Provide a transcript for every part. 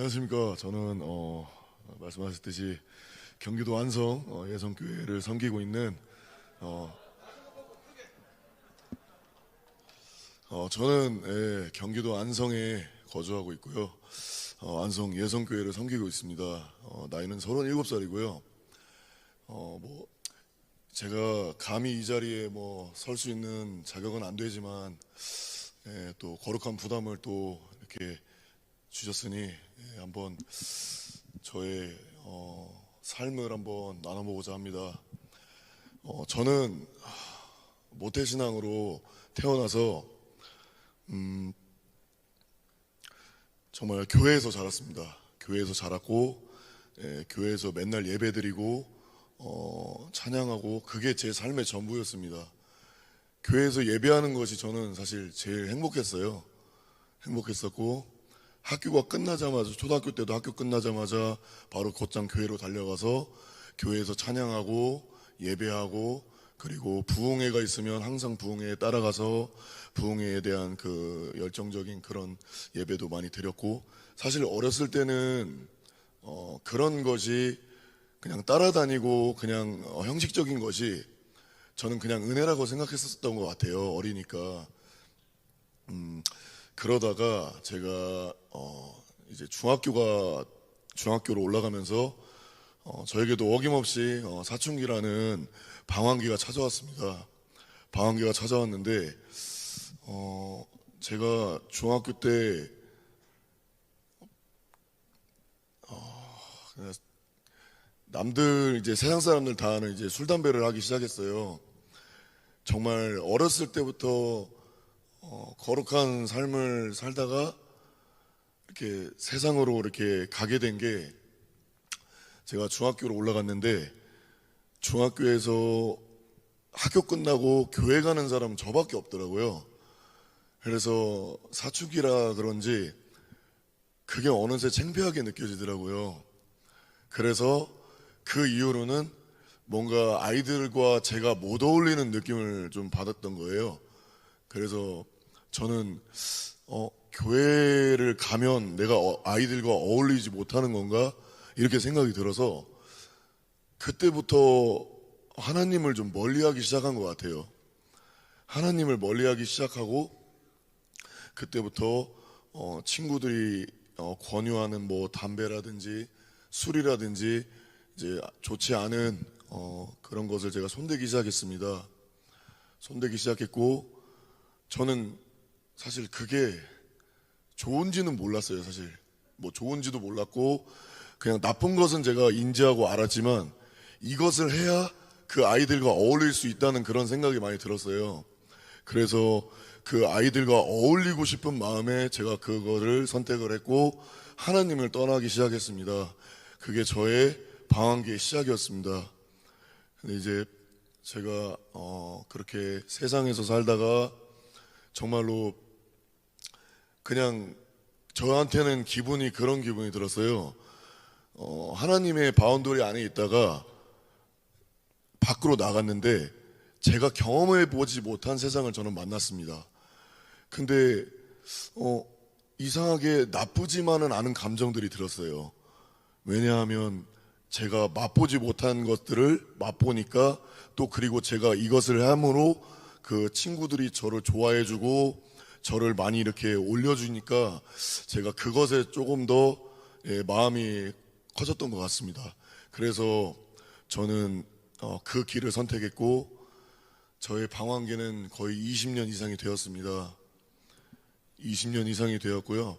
안녕하십니까. 저는 말씀하셨듯이 경기도 안성 예성교회를 섬기고 있는 어, 저는 경기도 안성에 거주하고 있고요. 안성 예성교회를 섬기고 있습니다. 나이는 37살이고요. 뭐 제가 감히 이 자리에 뭐 설 수 있는 자격은 안 되지만 또 거룩한 부담을 또 이렇게 주셨으니 한번 저의 삶을 한번 나눠보고자 합니다. 저는 모태신앙으로 태어나서 정말 교회에서 자랐습니다. 교회에서 자랐고 교회에서 맨날 예배드리고 찬양하고 그게 제 삶의 전부였습니다. 교회에서 예배하는 것이 저는 사실 제일 행복했었고 학교가 끝나자마자 초등학교 때도 학교 끝나자마자 바로 곧장 교회로 달려가서 교회에서 찬양하고 예배하고 그리고 부흥회가 있으면 항상 부흥회에 따라가서 부흥회에 대한 그 열정적인 그런 예배도 많이 드렸고 사실 어렸을 때는 그런 것이 그냥 따라다니고 그냥 형식적인 것이 저는 그냥 은혜라고 생각했었던 것 같아요. 어리니까. 그러다가 제가 이제 중학교로 올라가면서 저에게도 어김없이 사춘기라는 방황기가 찾아왔습니다. 방황기가 찾아왔는데 제가 중학교 때 그냥 남들 이제 세상 사람들 다 아는 이제 술 담배를 하기 시작했어요. 정말 어렸을 때부터 거룩한 삶을 살다가 이렇게 세상으로 이렇게 가게 된 게 제가 중학교로 올라갔는데 중학교에서 학교 끝나고 교회 가는 사람 저밖에 없더라고요. 그래서 사춘기라 그런지 그게 어느새 창피하게 느껴지더라고요. 그래서 그 이후로는 뭔가 아이들과 제가 못 어울리는 느낌을 좀 받았던 거예요. 그래서 저는 교회를 가면 내가 아이들과 어울리지 못하는 건가 이렇게 생각이 들어서 그때부터 하나님을 좀 멀리하기 시작한 것 같아요. 하나님을 멀리하기 시작하고 그때부터 친구들이 권유하는 뭐 담배라든지 술이라든지 이제 좋지 않은 그런 것을 제가 손대기 시작했습니다. 손대기 시작했고 저는 사실 그게 좋은지는 몰랐어요. 사실 뭐 좋은지도 몰랐고 그냥 나쁜 것은 제가 인지하고 알았지만 이것을 해야 그 아이들과 어울릴 수 있다는 그런 생각이 많이 들었어요. 그래서 그 아이들과 어울리고 싶은 마음에 제가 그거를 선택을 했고 하나님을 떠나기 시작했습니다. 그게 저의 방황기의 시작이었습니다. 근데 이제 제가 그렇게 세상에서 살다가 정말로 그냥 저한테는 그런 기분이 들었어요. 하나님의 바운더리 안에 있다가 밖으로 나갔는데 제가 경험해 보지 못한 세상을 저는 만났습니다. 근데 이상하게 나쁘지만은 않은 감정들이 들었어요. 왜냐하면 제가 맛보지 못한 것들을 맛보니까 또 그리고 제가 이것을 함으로 그 친구들이 저를 좋아해주고 저를 많이 이렇게 올려주니까 제가 그것에 조금 더 마음이 커졌던 것 같습니다. 그래서 저는 그 길을 선택했고 저의 방황기는 거의 20년 이상이 되었습니다. 20년 이상이 되었고요.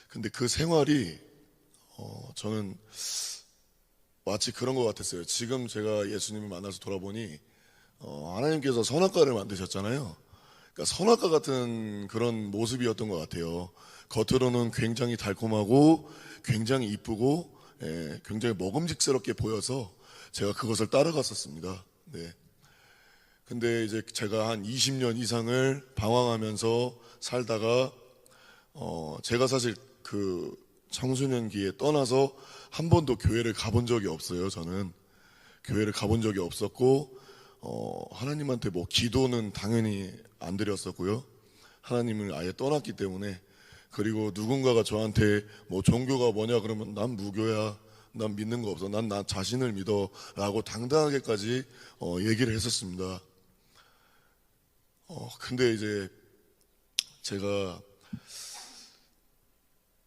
근데 그 생활이 저는 마치 그런 것 같았어요. 지금 제가 예수님을 만나서 돌아보니 하나님께서 선악과를 만드셨잖아요. 그러니까 선악과 같은 그런 모습이었던 것 같아요. 겉으로는 굉장히 달콤하고 굉장히 이쁘고 굉장히 먹음직스럽게 보여서 제가 그것을 따라갔었습니다. 네. 근데 이제 제가 한 20년 이상을 방황하면서 살다가 제가 사실 그 청소년기에 떠나서 한 번도 교회를 가본 적이 없어요. 저는 교회를 가본 적이 없었고 하나님한테 뭐 기도는 당연히 안 드렸었고요. 하나님을 아예 떠났기 때문에 그리고 누군가가 저한테 뭐 종교가 뭐냐 그러면 난 무교야, 난 믿는 거 없어, 난 나 자신을 믿어 라고 당당하게까지 얘기를 했었습니다. 근데 이제 제가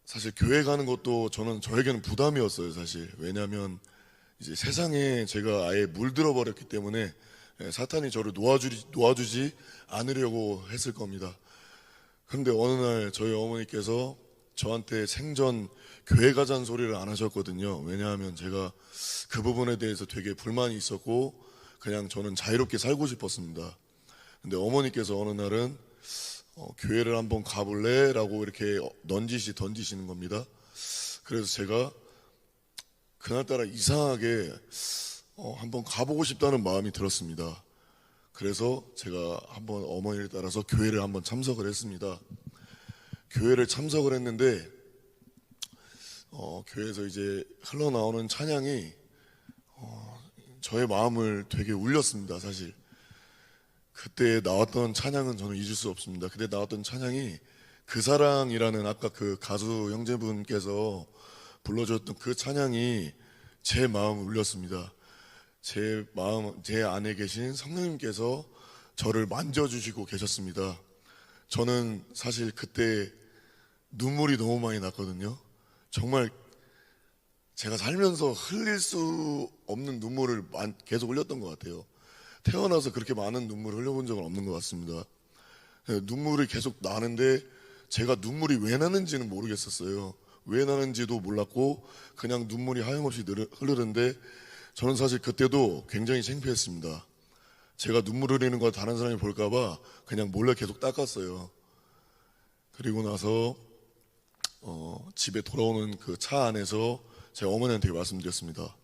사실 교회 가는 것도 저에게는 부담이었어요, 사실. 왜냐하면 이제 세상에 제가 아예 물들어 버렸기 때문에 사탄이 저를 놓아주지 않으려고 했을 겁니다. 그런데 어느 날 저희 어머니께서 저한테 생전 교회 가자는 소리를 안 하셨거든요. 왜냐하면 제가 그 부분에 대해서 되게 불만이 있었고 그냥 저는 자유롭게 살고 싶었습니다. 근데 어머니께서 어느 날은 교회를 한번 가볼래? 라고 이렇게 던지시는 겁니다. 그래서 제가 그날따라 이상하게 한번 가보고 싶다는 마음이 들었습니다. 그래서 제가 한번 어머니를 따라서 교회를 한번 참석을 했습니다. 교회를 참석을 했는데 교회에서 이제 흘러나오는 찬양이 저의 마음을 되게 울렸습니다. 사실 그때 나왔던 찬양은 저는 잊을 수 없습니다. 그때 나왔던 찬양이 그 사랑이라는 아까 그 가수 형제분께서 불러주셨던 그 찬양이 제 마음을 울렸습니다. 제 안에 계신 성령님께서 저를 만져주시고 계셨습니다. 저는 사실 그때 눈물이 너무 많이 났거든요. 정말 제가 살면서 흘릴 수 없는 눈물을 계속 흘렸던 것 같아요. 태어나서 그렇게 많은 눈물을 흘려본 적은 없는 것 같습니다. 눈물이 계속 나는데 제가 눈물이 왜 나는지는 모르겠었어요. 왜 나는지도 몰랐고 그냥 눈물이 하염없이 흐르는데 저는 사실 그때도 굉장히 창피했습니다. 제가 눈물 흘리는 거 다른 사람이 볼까봐 그냥 몰래 계속 닦았어요. 그리고 나서 집에 돌아오는 그 차 안에서 제 어머니한테 말씀드렸습니다.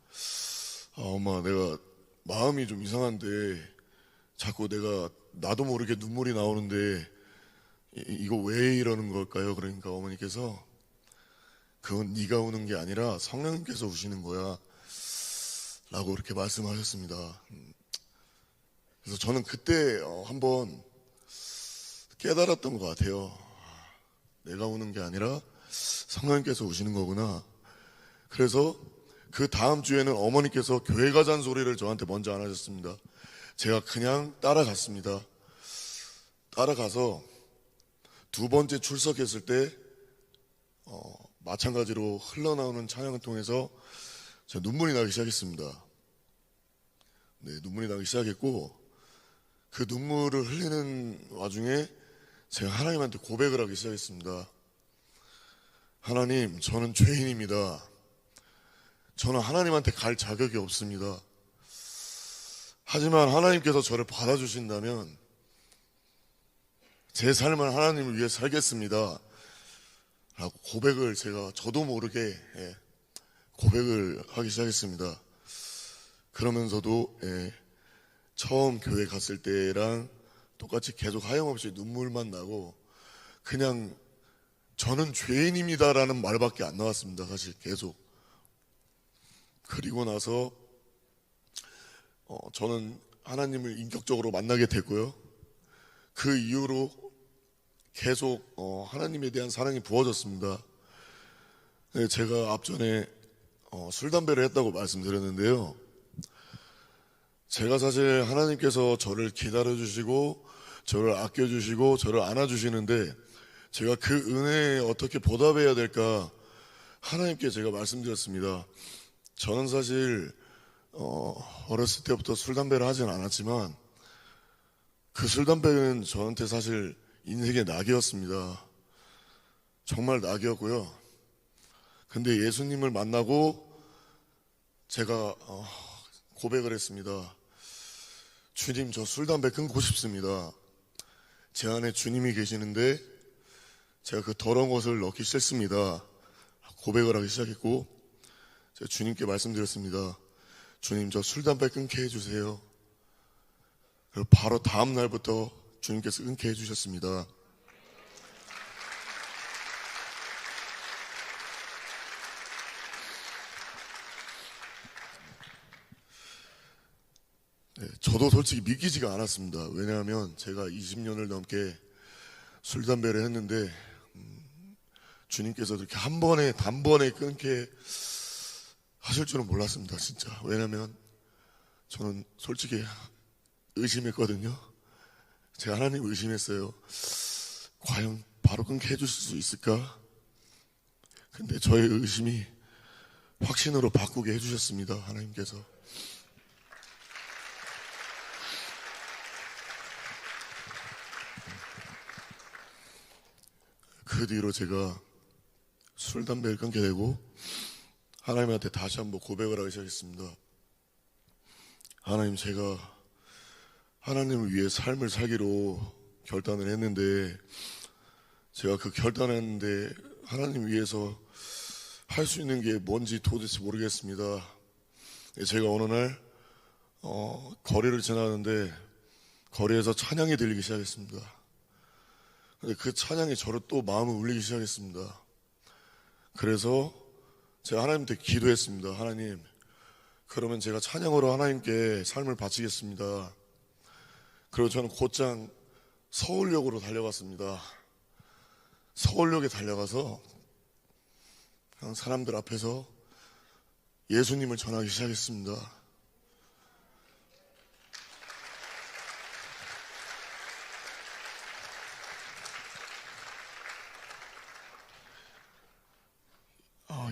엄마, 내가 마음이 좀 이상한데 자꾸 나도 모르게 눈물이 나오는데 이거 왜 이러는 걸까요? 그러니까 어머니께서 그건 네가 우는 게 아니라 성령님께서 우시는 거야 라고 그렇게 말씀하셨습니다. 그래서 저는 그때 한번 깨달았던 것 같아요. 내가 우는 게 아니라 성령님께서 우시는 거구나. 그래서 그 다음 주에는 어머니께서 교회 가자는 소리를 저한테 먼저 안 하셨습니다. 제가 그냥 따라갔습니다. 따라가서 두 번째 출석했을 때 마찬가지로 흘러나오는 찬양을 통해서 제가 눈물이 나기 시작했습니다. 네, 눈물이 나기 시작했고 그 눈물을 흘리는 와중에 제가 하나님한테 고백을 하기 시작했습니다. 하나님, 저는 죄인입니다. 저는 하나님한테 갈 자격이 없습니다. 하지만 하나님께서 저를 받아주신다면 제 삶을 하나님을 위해 살겠습니다 라고 고백을 제가 저도 모르게 고백을 하기 시작했습니다. 그러면서도 처음 교회 갔을 때랑 똑같이 계속 하염없이 눈물만 나고 그냥 저는 죄인입니다 라는 말밖에 안 나왔습니다. 사실 계속. 그리고 나서 저는 하나님을 인격적으로 만나게 됐고요. 그 이후로 계속 하나님에 대한 사랑이 부어졌습니다. 제가 앞전에 술, 담배를 했다고 말씀드렸는데요. 제가 사실 하나님께서 저를 기다려주시고 저를 아껴주시고 저를 안아주시는데 제가 그 은혜에 어떻게 보답해야 될까 하나님께 제가 말씀드렸습니다. 저는 사실 어렸을 때부터 술, 담배를 하진 않았지만 그 술, 담배는 저한테 사실 인생의 낙이었습니다. 정말 낙이었고요. 근데 예수님을 만나고 제가 고백을 했습니다. 주님, 저 술, 담배 끊고 싶습니다. 제 안에 주님이 계시는데 제가 그 더러운 것을 넣기 싫습니다. 고백을 하기 시작했고 제가 주님께 말씀드렸습니다. 주님, 저 술, 담배 끊게 해주세요. 그리고 바로 다음 날부터 주님께서 끊게 해주셨습니다. 네, 저도 솔직히 믿기지가 않았습니다. 왜냐하면 제가 20년을 넘게 술, 담배를 했는데 주님께서 그렇게 한 번에 단번에 끊게 하실 줄은 몰랐습니다, 진짜. 왜냐면 저는 솔직히 의심했거든요. 제가 하나님 의심했어요. 과연 바로 끊게 해주실 수 있을까? 근데 저의 의심이 확신으로 바꾸게 해주셨습니다, 하나님께서. 그 뒤로 제가 술, 담배를 끊게 되고 하나님한테 다시 한번 고백을 하기 시작했습니다. 하나님, 제가 하나님을 위해 삶을 살기로 결단을 했는데, 제가 그 결단했는데 하나님 위해서 할 수 있는 게 뭔지 도대체 모르겠습니다. 제가 어느 날 거리를 지나는데 거리에서 찬양이 들리기 시작했습니다. 근데 그 찬양이 저를 또 마음을 울리기 시작했습니다. 그래서 제가 하나님한테 기도했습니다. 하나님, 그러면 제가 찬양으로 하나님께 삶을 바치겠습니다. 그리고 저는 곧장 서울역으로 달려갔습니다. 서울역에 달려가서 사람들 앞에서 예수님을 전하기 시작했습니다.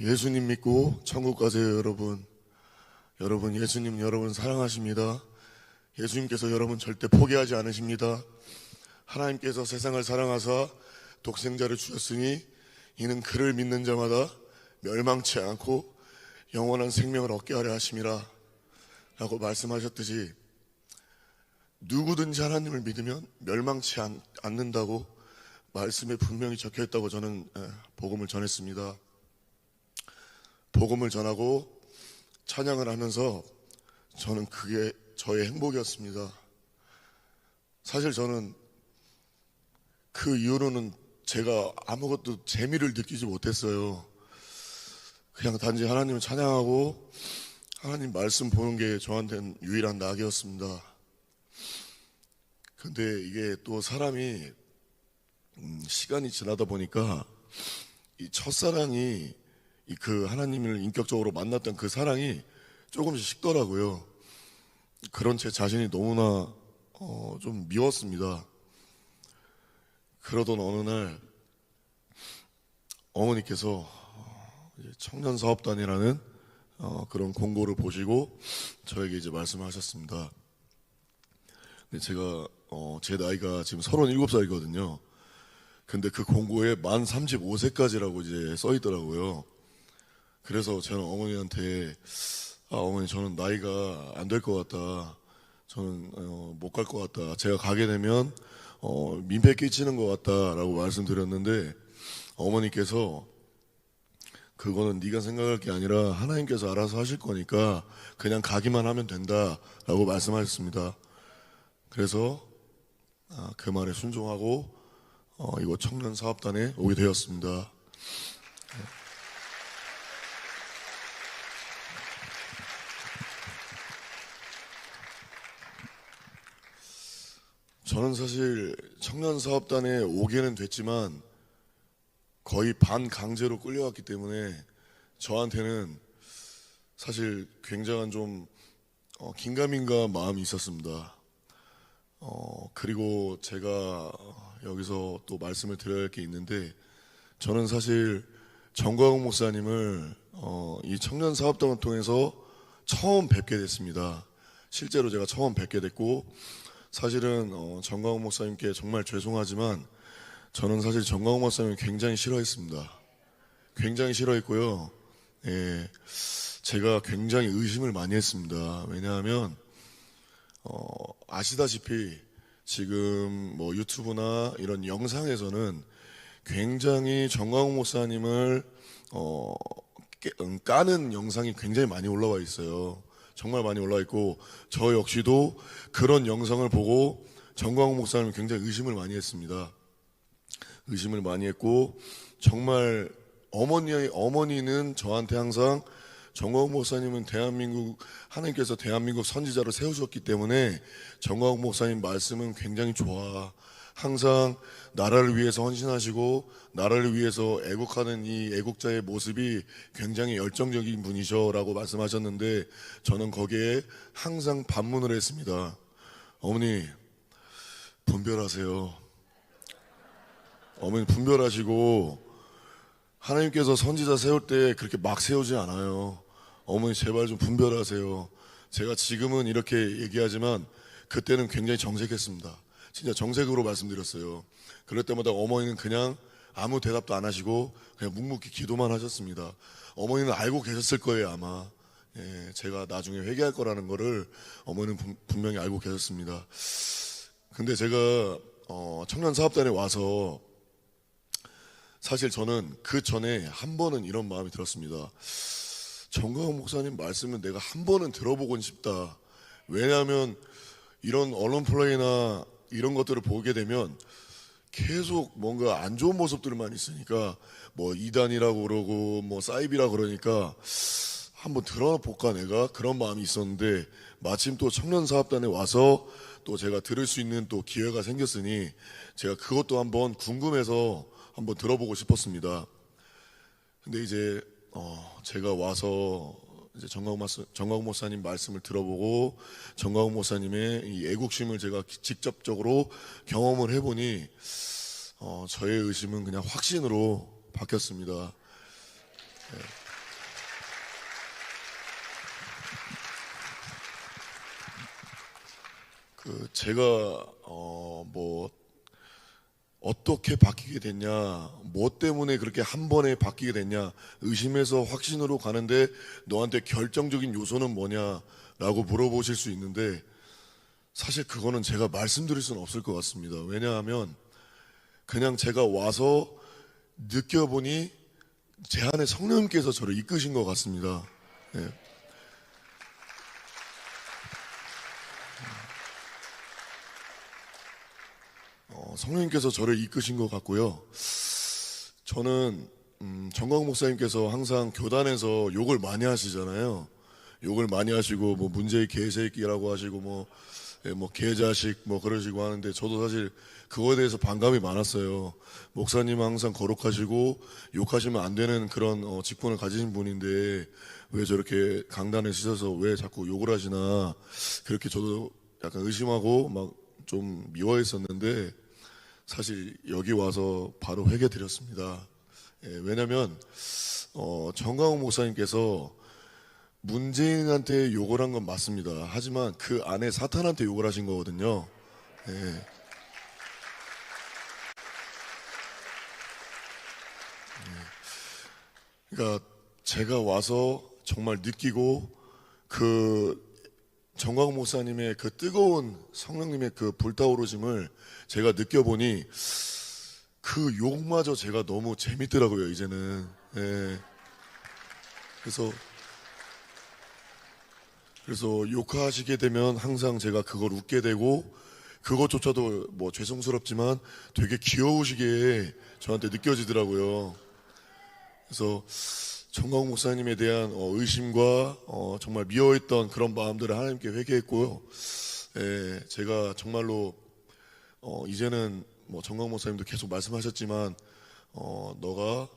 예수님 믿고 천국 가세요, 여러분. 여러분, 예수님 여러분 사랑하십니다. 예수님께서 여러분 절대 포기하지 않으십니다. 하나님께서 세상을 사랑하사 독생자를 주셨으니 이는 그를 믿는 자마다 멸망치 않고 영원한 생명을 얻게 하려 하심이라 라고 말씀하셨듯이, 누구든지 하나님을 믿으면 멸망치 않는다고 말씀에 분명히 적혀있다고 저는 복음을 전했습니다. 복음을 전하고 찬양을 하면서 저는 그게 저의 행복이었습니다. 사실 저는 그 이후로는 제가 아무것도 재미를 느끼지 못했어요. 그냥 단지 하나님을 찬양하고 하나님 말씀 보는 게 저한테는 유일한 낙이었습니다. 근데 이게 또 사람이 시간이 지나다 보니까 이 첫사랑이 그 하나님을 인격적으로 만났던 그 사랑이 조금씩 식더라고요. 그런 제 자신이 너무나 좀 미웠습니다. 그러던 어느 날 어머니께서 청년사업단이라는 그런 공고를 보시고 저에게 이제 말씀하셨습니다. 근데 제가 제 나이가 지금 37살이거든요. 근데 그 공고에 만 35세까지라고 이제 써 있더라고요. 그래서 저는 어머니한테 어머니, 저는 나이가 안 될 것 같다. 저는 못 갈 것 같다. 제가 가게 되면 민폐 끼치는 것 같다라고 말씀드렸는데, 어머니께서 그거는 네가 생각할 게 아니라 하나님께서 알아서 하실 거니까 그냥 가기만 하면 된다라고 말씀하셨습니다. 그래서 그 말에 순종하고 이곳 청년사업단에 오게 되었습니다. 저는 사실 청년사업단에 오게는 됐지만 거의 반강제로 끌려왔기 때문에 저한테는 사실 굉장한 좀 긴가민가 마음이 있었습니다. 그리고 제가 여기서 또 말씀을 드려야 할 게 있는데, 저는 사실 정광훈 목사님을 이 청년사업단을 통해서 처음 뵙게 됐습니다. 실제로 제가 처음 뵙게 됐고, 사실은 정광훈 목사님께 정말 죄송하지만 저는 사실 정광훈 목사님을 굉장히 싫어했습니다. 굉장히 싫어했고요. 예, 제가 굉장히 의심을 많이 했습니다. 왜냐하면 아시다시피 지금 뭐 유튜브나 이런 영상에서는 굉장히 정광훈 목사님을 까는 영상이 굉장히 많이 올라와 있어요. 정말 많이 올라와 있고, 저 역시도 그런 영상을 보고 정광훈 목사님을 굉장히 의심을 많이 했습니다. 의심을 많이 했고, 정말 어머니는 저한테 항상 정광훈 목사님은 하나님께서 대한민국 선지자를 세우셨기 때문에 정광훈 목사님 말씀은 굉장히 좋아. 항상 나라를 위해서 헌신하시고 나라를 위해서 애국하는 이 애국자의 모습이 굉장히 열정적인 분이셔라고 말씀하셨는데, 저는 거기에 항상 반문을 했습니다. 어머니, 분별하세요. 어머니 분별하시고, 하나님께서 선지자 세울 때 그렇게 막 세우지 않아요. 어머니 제발 좀 분별하세요. 제가 지금은 이렇게 얘기하지만 그때는 굉장히 정색했습니다. 진짜 정색으로 말씀드렸어요. 그럴 때마다 어머니는 그냥 아무 대답도 안 하시고 그냥 묵묵히 기도만 하셨습니다. 어머니는 알고 계셨을 거예요, 아마. 예, 제가 나중에 회개할 거라는 거를 어머니는 분명히 알고 계셨습니다. 근데 제가 청년사업단에 와서 사실 저는 그 전에 한 번은 이런 마음이 들었습니다. 정광훈 목사님 말씀은 내가 한 번은 들어보고 싶다. 왜냐하면 이런 언론 플레이나 이런 것들을 보게 되면 계속 뭔가 안 좋은 모습들만 있으니까 뭐 이단이라고 그러고 뭐 사이비라고 그러니까 한번 들어볼까 내가 그런 마음이 있었는데, 마침 또 청년사업단에 와서 또 제가 들을 수 있는 또 기회가 생겼으니 제가 그것도 한번 궁금해서 한번 들어보고 싶었습니다. 근데 이제 제가 와서 이제 정광훈 목사님 말씀을 들어보고 정광훈 목사님의 이 애국심을 제가 직접적으로 경험을 해보니 저의 의심은 그냥 확신으로 바뀌었습니다. 네. 제가 뭐 어떻게 바뀌게 됐냐, 뭐 때문에 그렇게 한 번에 바뀌게 됐냐, 의심해서 확신으로 가는데 너한테 결정적인 요소는 뭐냐라고 물어보실 수 있는데, 사실 그거는 제가 말씀드릴 수는 없을 것 같습니다. 왜냐하면 그냥 제가 와서 느껴보니 제 안에 성령님께서 저를 이끄신 것 같습니다. 네. 성령님께서 저를 이끄신 것 같고요. 저는 정광훈 목사님께서 항상 교단에서 욕을 많이 하시잖아요. 욕을 많이 하시고 뭐 문제의 개새끼라고 하시고 뭐 개자식 뭐 그러시고 하는데, 저도 사실 그거에 대해서 반감이 많았어요. 목사님은 항상 거룩하시고 욕하시면 안 되는 그런 직분을 가지신 분인데 왜 저렇게 강단에 서셔서 왜 자꾸 욕을 하시나, 그렇게 저도 약간 의심하고 막 좀 미워했었는데, 사실 여기 와서 바로 회개 드렸습니다. 예, 왜냐면 정광훈 목사님께서 문재인한테 욕을 한 건 맞습니다. 하지만 그 안에 사탄한테 욕을 하신 거거든요. 예. 그러니까 제가 와서 정말 느끼고 그 정광훈 목사님의 그 뜨거운 성령님의 그 불타오르심을 제가 느껴보니 그 욕마저 제가 너무 재밌더라고요, 이제는. 예. 그래서 욕하시게 되면 항상 제가 그걸 웃게 되고, 그것조차도 뭐 죄송스럽지만 되게 귀여우시게 저한테 느껴지더라고요. 그래서 정광훈 목사님에 대한 의심과 정말 미워했던 그런 마음들을 하나님께 회개했고요. 예, 제가 정말로 이제는 뭐 정광훈 목사님도 계속 말씀하셨지만 너가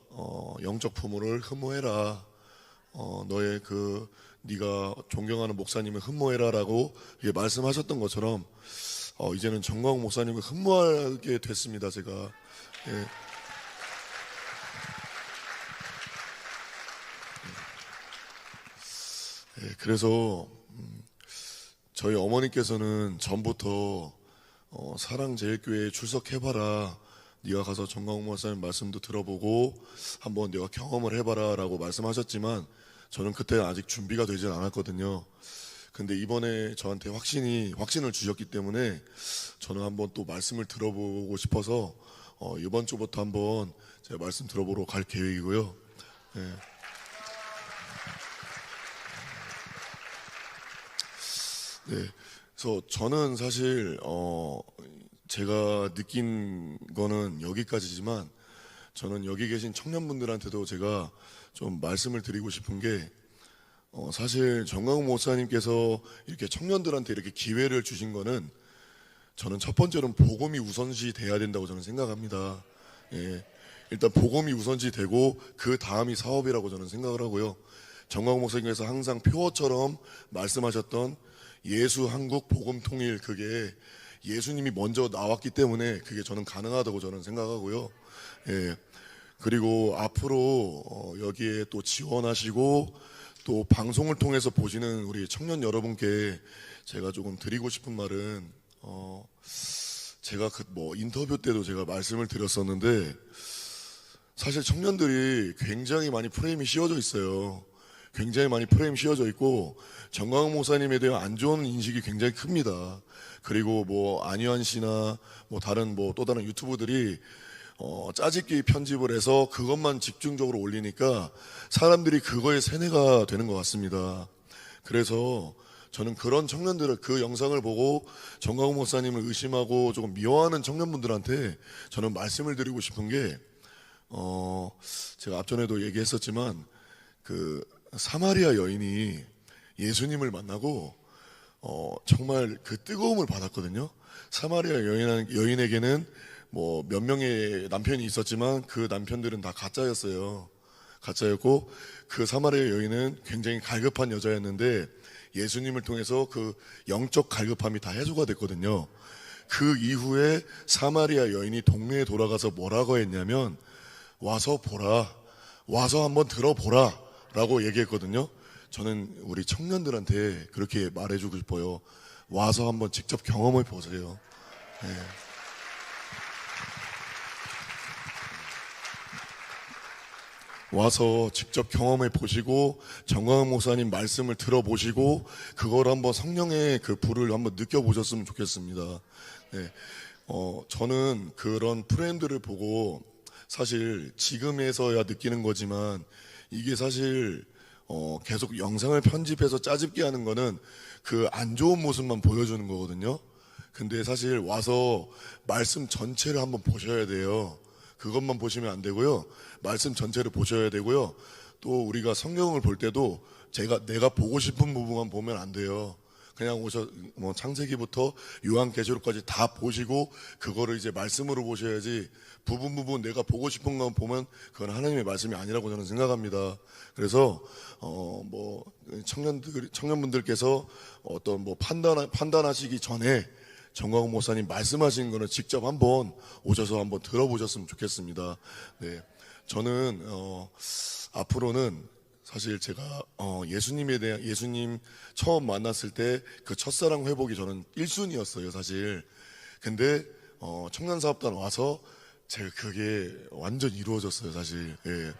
영적 부모를 흠모해라. 너의 네가 존경하는 목사님을 흠모해라라고 말씀하셨던 것처럼 이제는 정광훈 목사님을 흠모하게 됐습니다, 제가. 예. 예, 그래서 저희 어머니께서는 전부터 사랑제일교회에 출석해봐라. 네가 가서 정광훈 목사님 말씀도 들어보고 한번 네가 경험을 해봐라 라고 말씀하셨지만, 저는 그때 아직 준비가 되진 않았거든요. 근데 이번에 저한테 확신을 주셨기 때문에 저는 한번 또 말씀을 들어보고 싶어서 이번 주부터 한번 제가 말씀 들어보러 갈 계획이고요. 예. 네, 그래서 저는 사실 제가 느낀 거는 여기까지지만, 저는 여기 계신 청년분들한테도 제가 좀 말씀을 드리고 싶은 게, 사실 정광훈 목사님께서 이렇게 청년들한테 이렇게 기회를 주신 거는 저는 첫 번째로는 복음이 우선시 돼야 된다고 저는 생각합니다. 예. 일단 복음이 우선시 되고 그 다음이 사업이라고 저는 생각을 하고요. 정광훈 목사님께서 항상 표어처럼 말씀하셨던 예수 한국 복음 통일, 그게 예수님이 먼저 나왔기 때문에 그게 저는 가능하다고 저는 생각하고요. 예. 그리고 앞으로 여기에 또 지원하시고 또 방송을 통해서 보시는 우리 청년 여러분께 제가 조금 드리고 싶은 말은, 제가 인터뷰 때도 제가 말씀을 드렸었는데, 사실 청년들이 굉장히 많이 프레임이 씌워져 있어요. 굉장히 많이 프레임 씌워져 있고, 정광훈 목사님에 대한 안 좋은 인식이 굉장히 큽니다. 그리고 안희환 씨나 다른 또 다른 유튜브들이 짜집기 편집을 해서 그것만 집중적으로 올리니까 사람들이 그거에 세뇌가 되는 것 같습니다. 그래서 저는 그런 청년들을, 그 영상을 보고 정광훈 목사님을 의심하고 조금 미워하는 청년분들한테 저는 말씀을 드리고 싶은 게, 제가 앞전에도 얘기했었지만 그 사마리아 여인이 예수님을 만나고 정말 그 뜨거움을 받았거든요. 사마리아 여인에게는 몇 명의 남편이 있었지만 그 남편들은 다 가짜였어요. 가짜였고, 그 사마리아 여인은 굉장히 갈급한 여자였는데 예수님을 통해서 그 영적 갈급함이 다 해소가 됐거든요. 그 이후에 사마리아 여인이 동네에 돌아가서 뭐라고 했냐면, 와서 보라, 와서 한번 들어보라 라고 얘기했거든요. 저는 우리 청년들한테 그렇게 말해주고 싶어요. 와서 한번 직접 경험해 보세요. 네. 와서 직접 경험해 보시고 정광훈 목사님 말씀을 들어보시고 그걸 한번 성령의 그 불을 한번 느껴보셨으면 좋겠습니다. 네. 저는 그런 프렌드를 보고 사실 지금에서야 느끼는 거지만, 이게 사실 계속 영상을 편집해서 짜집기 하는 거는 그 안 좋은 모습만 보여주는 거거든요. 근데 사실 와서 말씀 전체를 한번 보셔야 돼요. 그것만 보시면 안 되고요. 말씀 전체를 보셔야 되고요. 또 우리가 성경을 볼 때도 내가 보고 싶은 부분만 보면 안 돼요. 그냥 창세기부터 요한계시록까지 다 보시고 그거를 이제 말씀으로 보셔야지, 부분 내가 보고 싶은 것만 보면 그건 하나님의 말씀이 아니라고 저는 생각합니다. 그래서 청년분들께서 어떤 판단하시기 전에 정광훈 목사님 말씀하신 거는 직접 한번 오셔서 한번 들어보셨으면 좋겠습니다. 네, 저는 앞으로는 사실 제가 예수님 처음 만났을 때 그 첫사랑 회복이 저는 1순위였어요, 사실. 근데 청년사업단 와서 제가 그게 완전 이루어졌어요, 사실. 예.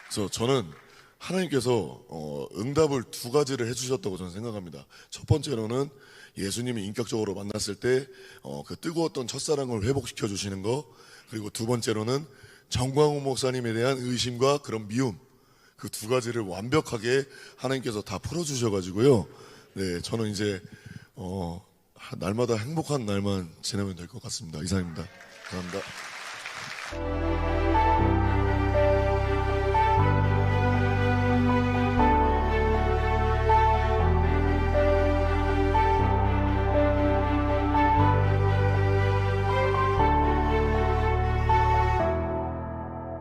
그래서 저는 하나님께서 응답을 두 가지를 해주셨다고 저는 생각합니다. 첫 번째로는 예수님이 인격적으로 만났을 때 그 뜨거웠던 첫사랑을 회복시켜 주시는 거, 그리고 두 번째로는 정광훈 목사님에 대한 의심과 그런 미움, 그 두 가지를 완벽하게 하나님께서 다 풀어주셔가지고요. 네, 저는 이제 날마다 행복한 날만 지내면 될 것 같습니다. 이상입니다. 감사합니다.